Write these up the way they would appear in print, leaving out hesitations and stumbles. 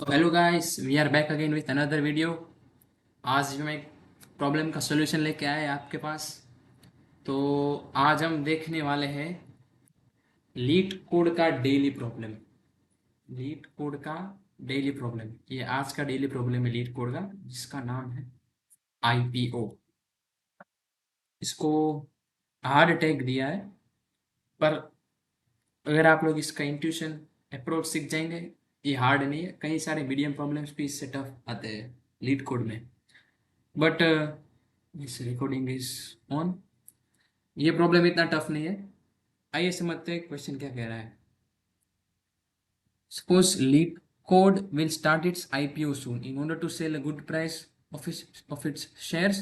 तो hello guys, we are back again with another video. आज मैं एक प्रॉब्लम का सोल्यूशन लेके आए आपके पास। तो आज हम देखने वाले हैं लीट कोड का डेली प्रॉब्लम। लीट कोड का डेली प्रॉब्लम, ये आज का डेली प्रॉब्लम है लीट कोड का, जिसका नाम है आईपीओ। इसको हार्ड टैग दिया है, पर अगर आप लोग इसका इंट्यूशन अप्रोच सीख जाएंगे, ये हार्ड नहीं है। कई सारे मीडियम प्रॉब्लम्स भी इससे टफ आते हैं लीट कोड में, but this recording is on. ये प्रॉब्लम इतना टफ नहीं है। आइए समझते हैं क्वेश्चन क्या कह रहा है। Suppose lead code will start its IPO soon in order to sell a good price of its shares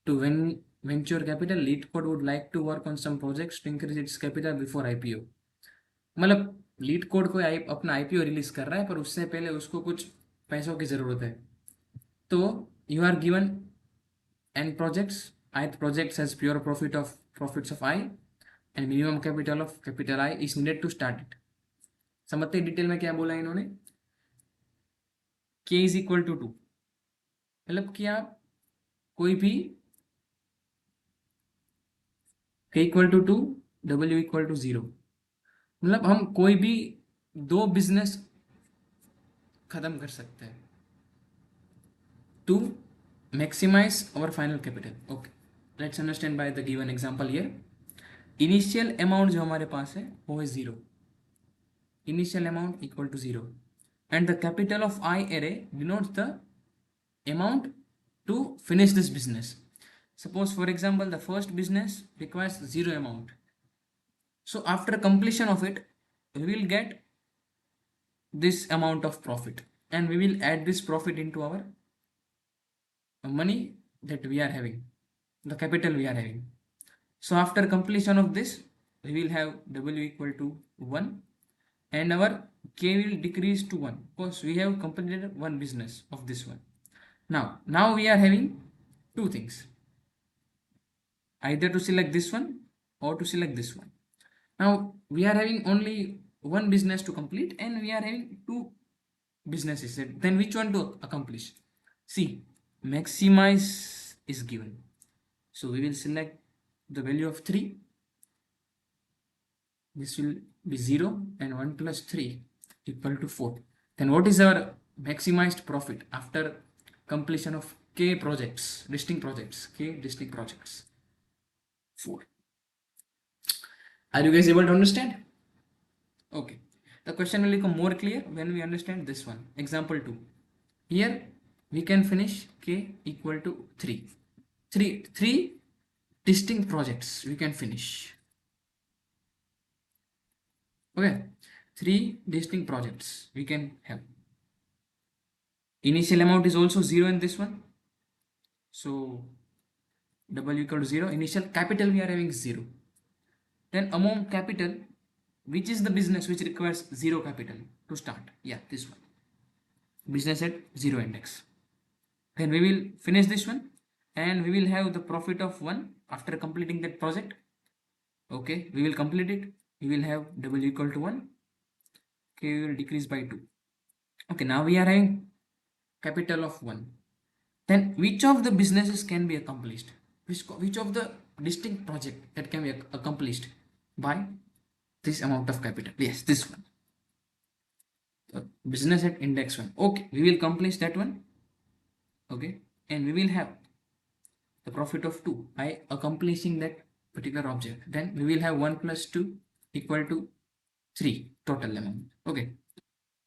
to venture capital. Lead code would like to work on some projects to increase its capital before IPO. मतलब leet code कोई अपना IPO release कर रहा है, पर उससे पहले उसको कुछ पैसों की जरूरत है। तो you are given n projects. ith projects has pure profits of I and minimum capital of capital I is needed to start it. समझते डिटेल में क्या बोला इन्होंने। k इज इक्वल टू 2, मतलब कि आप कोई भी k equal to 2, w equal to 0, मतलब हम कोई भी दो बिजनेस खत्म कर सकते हैं to maximize our final capital. Okay, let's understand by the given example here. Initial amount जो हमारे पास है वो है 0, initial amount equal to 0, and the capital of I array denotes the amount to finish this business. Suppose for example the first business requires 0 amount, so after completion of it we will get this amount of profit, and we will add this profit into our money that we are having, the capital we are having. So after completion of this we will have w equal to 1, and our k will decrease to 1 because we have completed one business of this one. Now we are having two things, either to select this one or to select this one. Now we are having only one business to complete, and we are having two businesses. Then which one to accomplish? See, maximize is given, so we will select the value of 3. This will be 0, and 1 plus 3 equal to 4. Then what is our maximized profit after completion of k projects, distinct projects, k distinct projects? 4. Are you guys able to understand? Okay, the question will become more clear when we understand this one. Example 2. Here we can finish k equal to 3. Three distinct projects we can finish. Okay, 3 distinct projects we can have. Initial amount is also 0 in this one, so w equal to 0. Initial capital we are having 0. Then amount capital, which is the business which requires 0 capital to start? Yeah, this one, business at 0 index. Then we will finish this one, and we will have the profit of 1 after completing that project. Okay, we will complete it. We will have w equal to 1, k will decrease by 2. Okay, now we are having capital of 1. Then which of the businesses can be accomplished? Which of the distinct project that can be accomplished by this amount of capital? Yes, this one. So business at index 1. Okay, we will accomplish that one. Okay, and we will have the profit of 2 by accomplishing that particular object. Then we will have 1 plus 2 equal to 3 total amount. Okay,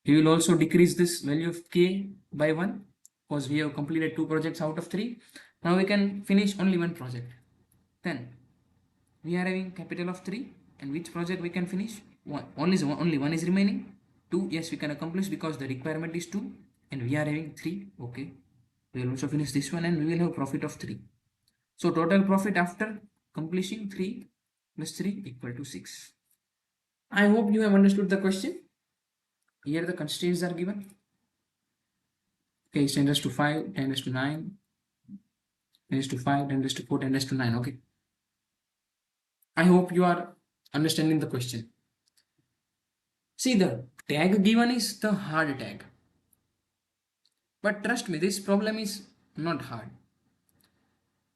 we will also decrease this value of k by 1 because we have completed 2 projects out of 3. Now we can finish only one project. Then we are having capital of 3, and which project we can finish? Only one is remaining. 2, yes, we can accomplish because the requirement is 2, and we are having 3. Okay, we will also finish this one, and we will have profit of 3. So total profit after completing 3 plus 3 equal to 6. I hope you have understood the question. Here the constraints are given. Okay, 10 raised to 5, 10 raised to 9, 10 raised to 5, 10 raised to 4, 10 raised to 9. Okay, I hope you are understanding the question. See, the tag given is the hard tag. But trust me, this problem is not hard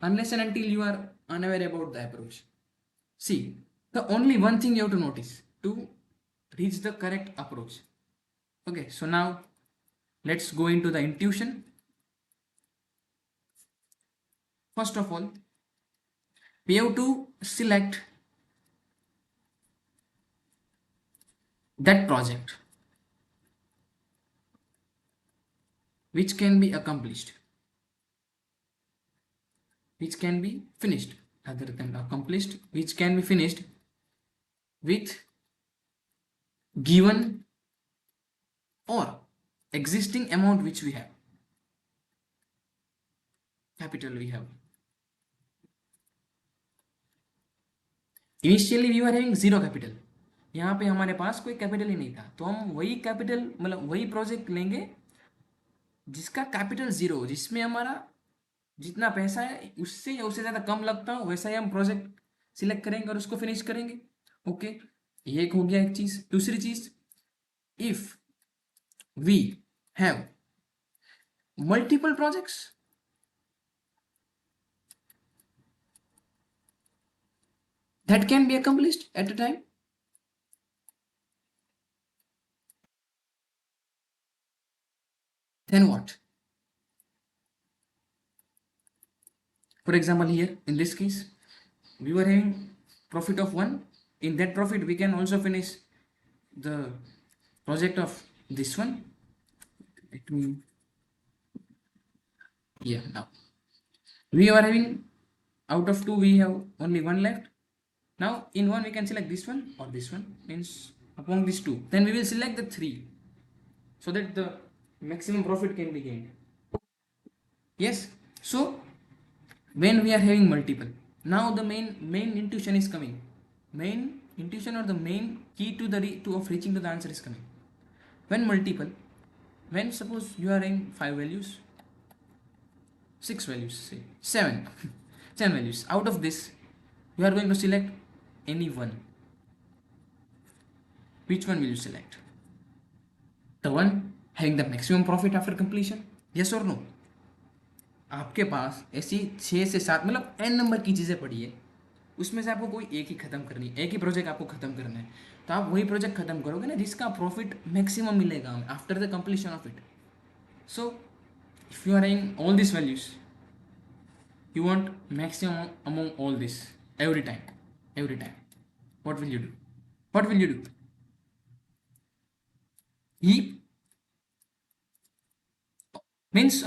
unless and until you are unaware about the approach. See, the only one thing you have to notice to reach the correct approach. Okay, so now let's go into the intuition. First of all, we have to select that project which can be accomplished, which can be finished, rather than accomplished, which can be finished with given or existing amount which we have, capital we have. Initially we are having zero capital, यहाँ पे हमारे पास कोई capital ही नहीं था, तो हम वही capital मतलब वही प्रोजेक्ट लेंगे जिसका कैपिटल जीरो हो, जिसमें हमारा जितना पैसा है उससे या उससे ज़्यादा कम लगता हो, वैसा ही हम प्रोजेक्ट सिलेक्ट करेंगे और उसको फिनिश करेंगे. ओके, ये एक हो गया एक चीज. दूसरी चीज, if we have multiple projects that can be accomplished at a time, then what? For example, here in this case we were having profit of 1. In that profit we can also finish the project of this one. Let me, yeah, now we are having out of 2 we have only 1 left. Now in one we can select this one or this one, means among these two, then we will select the 3 so that the maximum profit can be gained. Yes, so when we are having multiple, now the main intuition is coming. Main intuition or the main key to the to of reaching to the answer is coming. When multiple, when suppose you are having 5 values, 6 values, say 7 7 values, out of this you are going to select any one. Which one will you select? The one having the maximum profit after completion? Yes or no? आपके पास ऐसी 6 से 7 मतलब n number की चीज़ें पड़ी है, उसमें से आपको कोई एक ही खत्म करनी है, एक ही प्रोजेक्ट आपको खत्म करना है, तो आप वही प्रोजेक्ट खत्म करोगे ना जिसका प्रॉफिट मैक्सिमम मिलेगा हमें after the completion of it. So if you are having all this values, you want maximum among all this every time, what will you do? What will you do? Heap means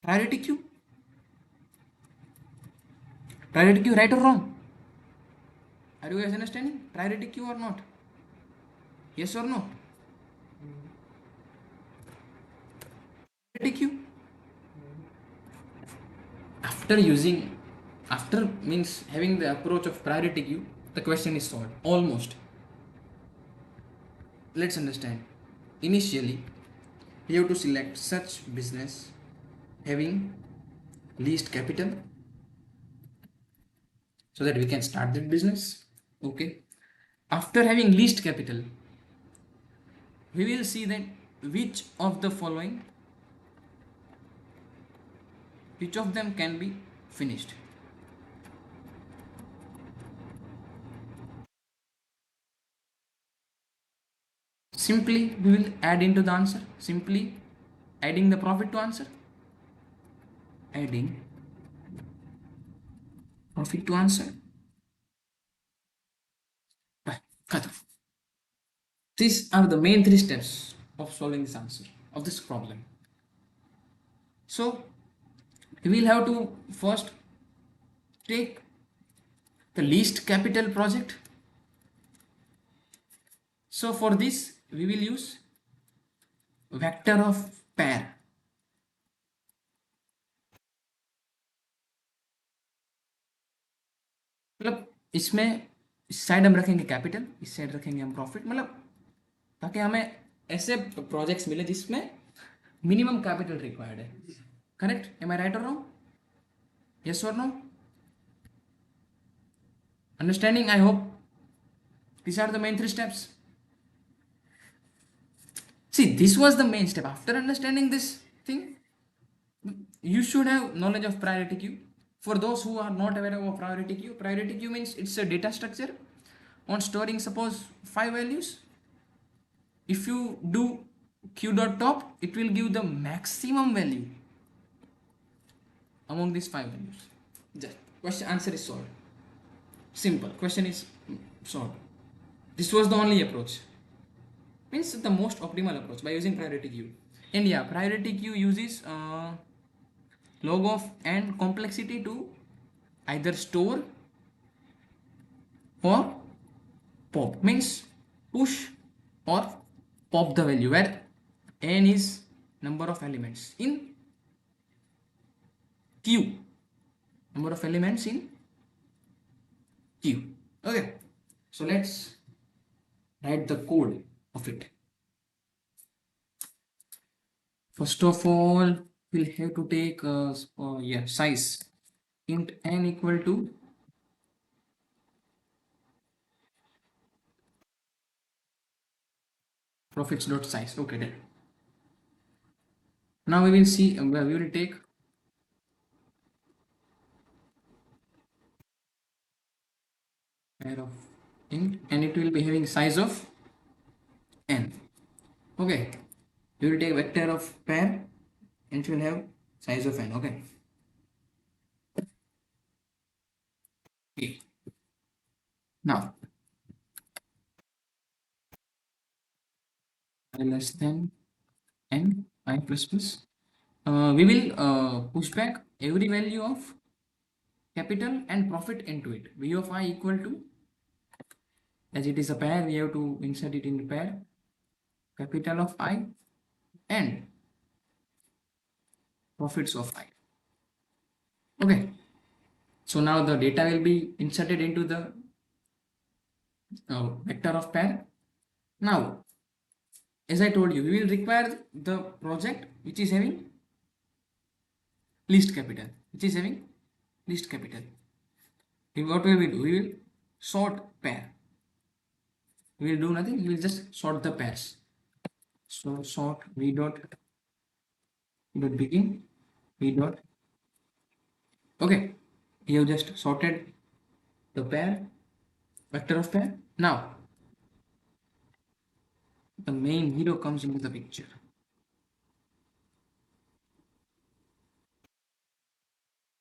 priority queue. Priority queue, right or wrong? Are you guys understanding? Priority queue or not? Yes or no? Priority queue. After means having the approach of priority queue, the question is solved almost. Let's understand. Initially we have to select such business having least capital so that we can start that business. Okay, after having least capital we will see that which of the following, which of them can be finished. Simply we will add into the answer, simply adding the profit to answer, adding profit to answer. These are the main 3 steps of solving this answer of this problem. So we will have to first take the least capital project. So for this we will use vector of pair. मतलब इसमें इस side हम रखेंगे capital, इस side रखेंगे हम profit, मतलब ताकि हमें ऐसे प्रोजेक्ट्स मिले जिसमें मिनिमम कैपिटल रिक्वायर्ड है. करेक्ट? एम आई राइट और रॉन्ग? यस और no? Understanding? I hope these are the main 3 steps. See, this was the main step. After understanding this thing, you should have knowledge of priority queue. For those who are not aware of priority queue means it's a data structure on storing suppose 5 values. If you do q dot top, it will give the maximum value among these 5 values. Just question answer is solved. Simple. Question is solved. This was the only approach. Means the most optimal approach by using priority queue. And yeah, priority queue uses log of and complexity to either store or pop. Means push or pop the value, where n is number of elements in queue. Number of elements in queue. Okay. So let's write the code of it. First of all, we'll have to take size int n equal to profits dot size. Okay, then. Now we will see. We will take pair of int, and it will be having size of n. Okay, we will take vector of pair, and it will have size of n. Okay. Okay. Now I less than n I plus plus. We will push back every value of capital and profit into it. V of I equal to, as it is a pair, we have to insert it in the pair, capital of I and profits of I. Okay. So now the data will be inserted into the vector of pair. Now, as I told you, we will require the project which is having least capital. Which is having least capital. What will we do? We will sort pair. We will do nothing. We will just sort the pairs. So sort v dot begin, v dot. Okay, you have just sorted the pair, vector of pair. Now the main hero comes into the picture.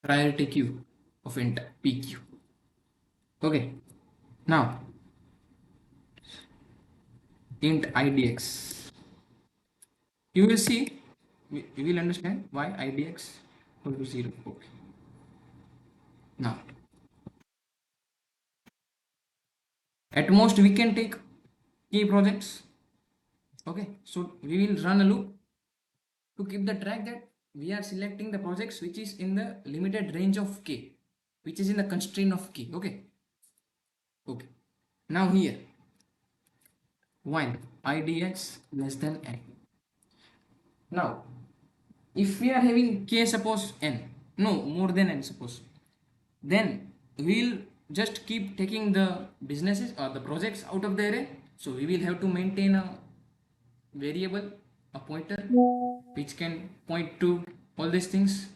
Priority queue of int pq. Okay, now int idx. You will see, you will understand why idx equal to 0. Okay. Now, at most we can take key projects. Okay, so we will run a loop to keep the track that we are selecting the projects which is in the limited range of k, which is in the constraint of k. Okay. Okay. Now here, while idx less than n. Now, if we are having k suppose n, no more than n suppose, then we'll just keep taking the businesses or the projects out of the array. So we will have to maintain a variable, a pointer, which can point to all these things.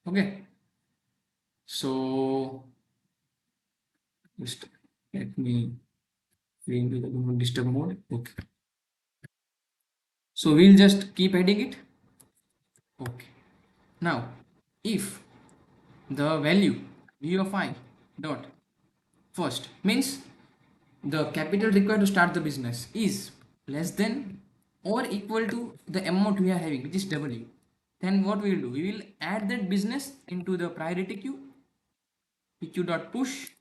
Okay. So just let me go into the disturb mode. Okay. So we'll just keep adding it. Okay. Now, if the value v of I dot first means the capital required to start the business is less than or equal to the amount we are having, which is w, then what we will do? We will add that business into the priority queue, pq dot push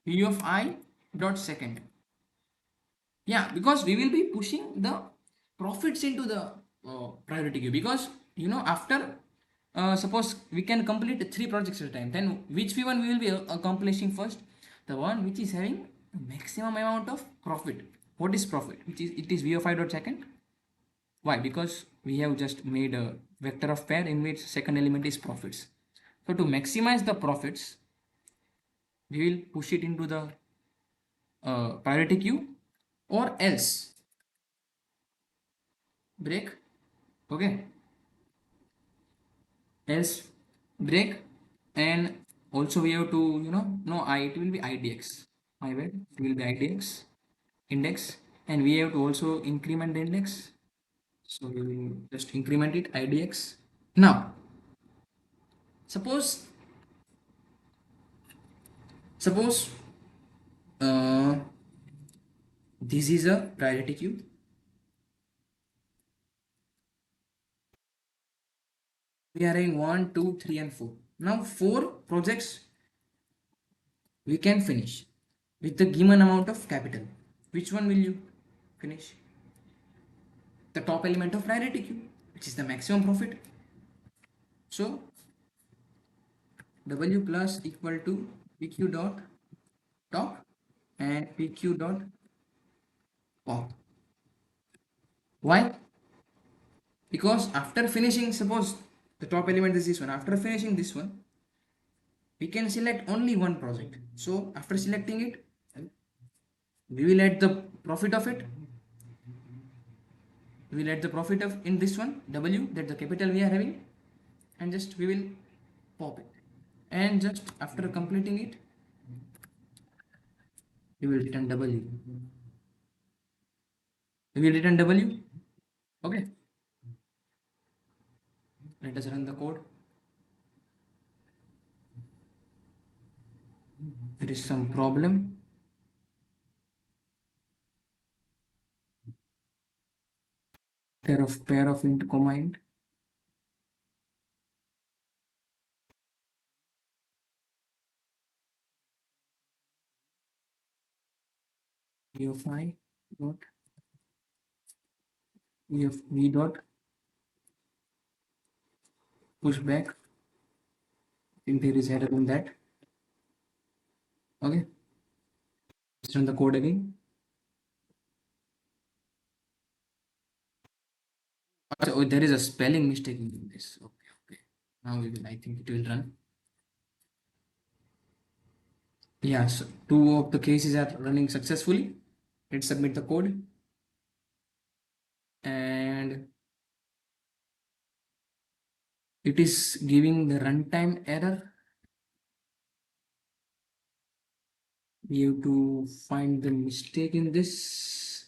v of I dot second. Yeah, because we will be pushing the profits into the priority queue, because after suppose we can complete 3 projects at a time, then which one we will be accomplishing first? The one which is having maximum amount of profit. What is profit? It is v of I dot second. Why? Because we have just made a vector of pair in which second element is profits. So to maximize the profits, we will push it into the priority queue, or else break. Okay, else break. And also we have to, no, it will be idx, my bad, it will be idx index. And we have to also increment the index, so we will just increment it idx. Now suppose uh, this is a priority queue. We are in 1 2 3 and 4. Now 4 projects we can finish with the given amount of capital. Which one will you finish? The top element of priority queue, which is the maximum profit. So w plus equal to pq dot top and pq dot pop. Why? Because after finishing, suppose the top element is this one, after finishing this one we can select only one project. So after selecting it, we will add the profit of it. We will add the profit of in this one w, that the capital we are having, and just we will pop it. And just after completing it, we will return w. We will return w. Okay. Let us run the code. There is some problem. Pair of int comma int. Of I dot of v dot push back. I think there is error in that. Okay. Let's run the code again. Oh, there is a spelling mistake in this. Okay, okay. Now we will. I think it will run. Yeah, so 2 of the cases are running successfully. Let's submit the code. And it is giving the runtime error. We have to find the mistake in this.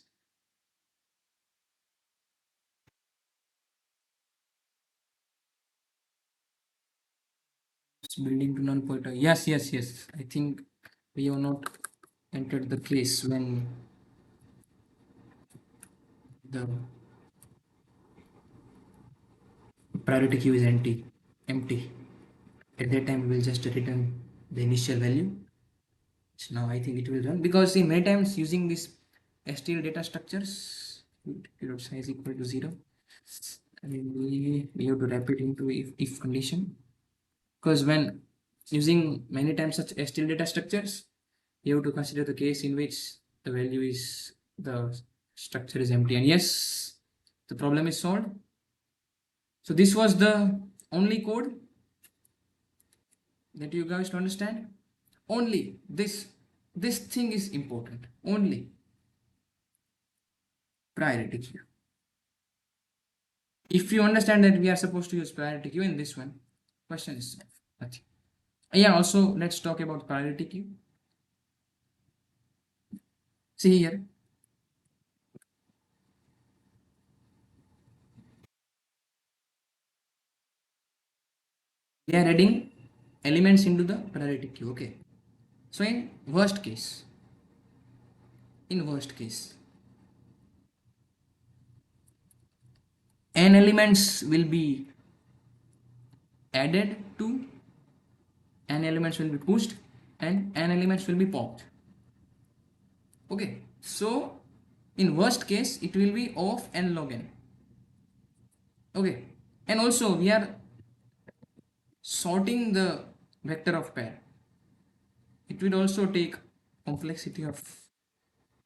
It's building to non-pointer. Yes, yes, yes. I think we have not entered the case when the priority queue is empty. At that time, we will just return the initial value. So now I think it will run, because see, many times using this stl data structures, dot size equal to 0, and we have to wrap it into if condition. Because when using many times such stl data structures, you have to consider the case in which the structure is empty. And yes, the problem is solved. So this was the only code that you guys to understand. Only this thing is important. Only priority queue. If you understand that we are supposed to use priority queue in this one, question is solved. Nothing. Yeah, also let's talk about priority queue. See here, we are adding elements into the priority queue. Okay, so in worst case n elements will be added to, n elements will be pushed, and n elements will be popped. Okay, so in worst case it will be of n log n. Okay, and also we are sorting the vector of pair. It will also take complexity of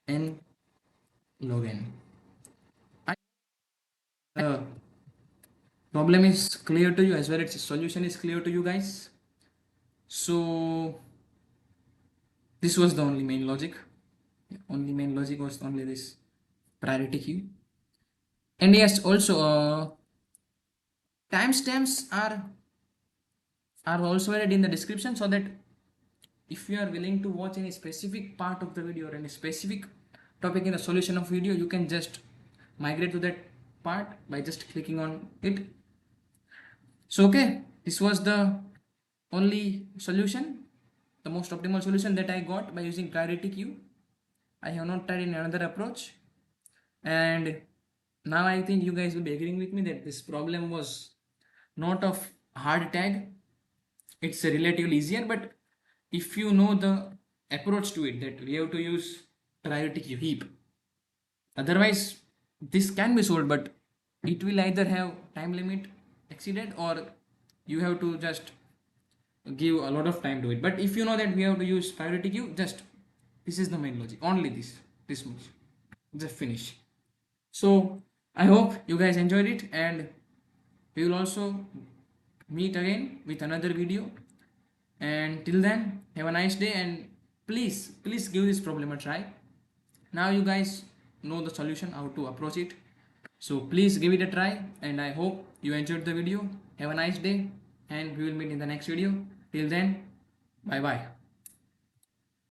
n log n. The problem is clear to you, as well as its solution is clear to you guys. So this was the only main logic. Only main logic was only this priority queue. And yes, also timestamps are also added in the description, so that if you are willing to watch any specific part of the video or any specific topic in the solution of video, you can just migrate to that part by just clicking on it. So okay, this was the only solution, the most optimal solution that I got by using priority queue. I have not tried in another approach, and now I think you guys will be agreeing with me that this problem was not of hard tag. It's a relatively easier, but if you know the approach to it, that we have to use priority queue heap, otherwise this can be solved, but it will either have time limit exceeded, or you have to just give a lot of time to it. But if you know that we have to use priority queue, just this is the main logic, only this much, just finish. So I hope you guys enjoyed it, and we will also meet again with another video. And till then, have a nice day, and please give this problem a try. Now you guys know the solution, how to approach it. So please give it a try, and I hope you enjoyed the video. Have a nice day, and we will meet in the next video. Till then, bye bye.